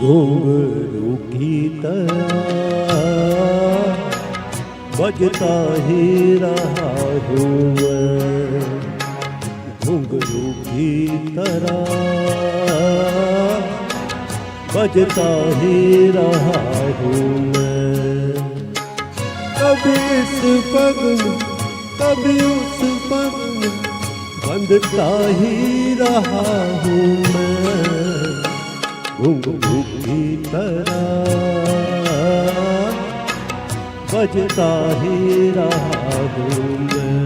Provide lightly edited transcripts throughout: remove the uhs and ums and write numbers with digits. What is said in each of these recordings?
घुंघरू की तरह बजता ही रहा हूँ मैं, घुंघरू की तरह बजता ही रहा हूँ मैं। कभी इस पग में कभी उस पग में बंधता ही रहा हूँ मैं, घुंघरू की तरह बजता ही रहा हूँ मैं।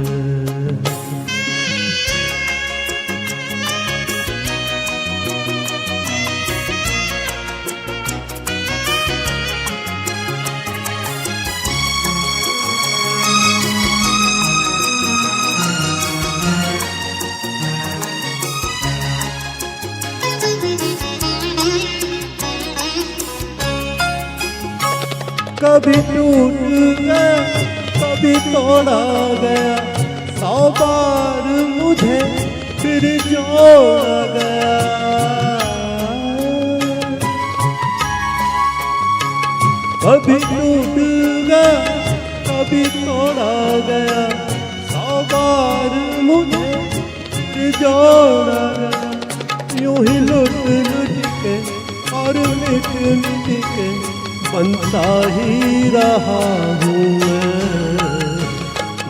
कभी टूट गया कभी तोड़ा गया, 100 बार मुझे फिर जोड़ा गया। कभी टूट गया कभी तोड़ा गया, 100 बार मुझे फिर जोड़ा गया। यूं ही लुट लुट के और मिट मिट के बनता ही रहा हूँ मैं,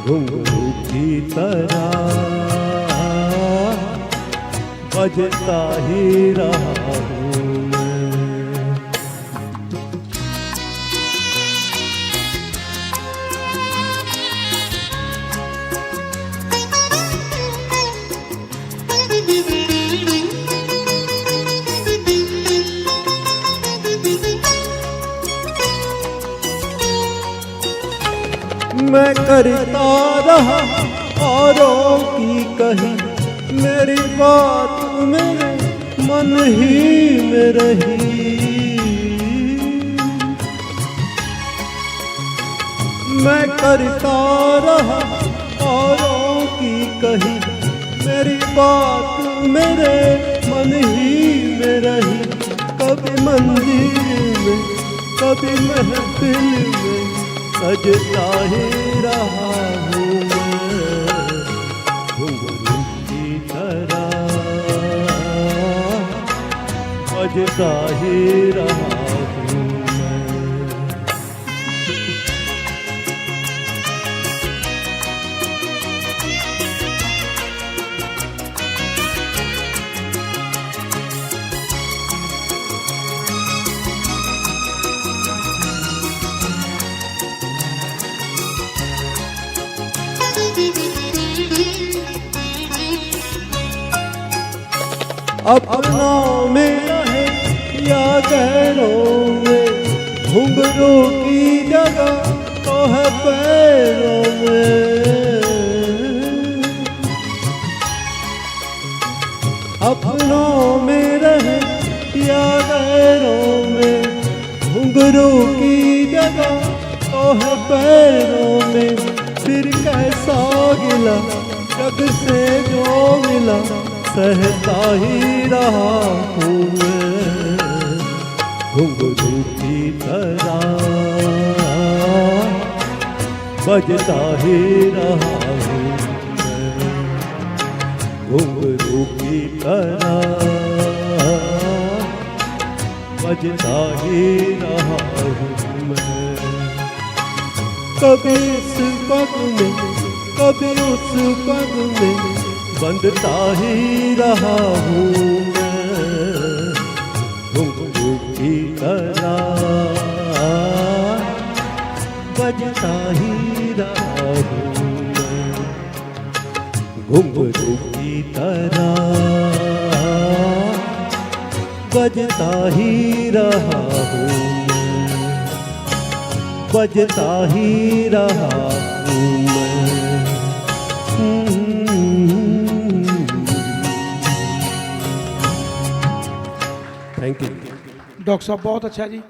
घुंघरू की तरह बजता ही रहा हूँ मैं। मैं करता रहा औरों की कही, मेरी बात मेरे मन ही में रही। मैं करता रहा औरों की कही, मेरी बात मेरे मन ही में रही। कभी मंदिर में कभी महफिल में सजता ही रहा हूँ मैं, घुंघरू की तरह बजता ही रहा हूँ मैं। अपनों में रहे या गैरों में, घुंघरू की जगह तो है पैरों में। अपनों में रहे या गैरों में, घुंघरू की जगह तो है पैरों में। फिर कैसा गिला जग से जो मिला, सहता ही रहा हूँ मैं, घुंघरू की तरह बजता ही रहा हूँ मैं, घुंघरू की तरह बजता ही रहा हूँ मैं। कभी इस पग में कभी उस पग में बंधता ही रहा हूँ मैं, घुंघरू की तरह बजता ही रहा हूँ मैं, घुंघरू की तरह बजता ही रहा हूँ मैं, बजता ही रहा हूँ मैं। थैंक यू डॉक्टर साहब, बहुत अच्छा जी।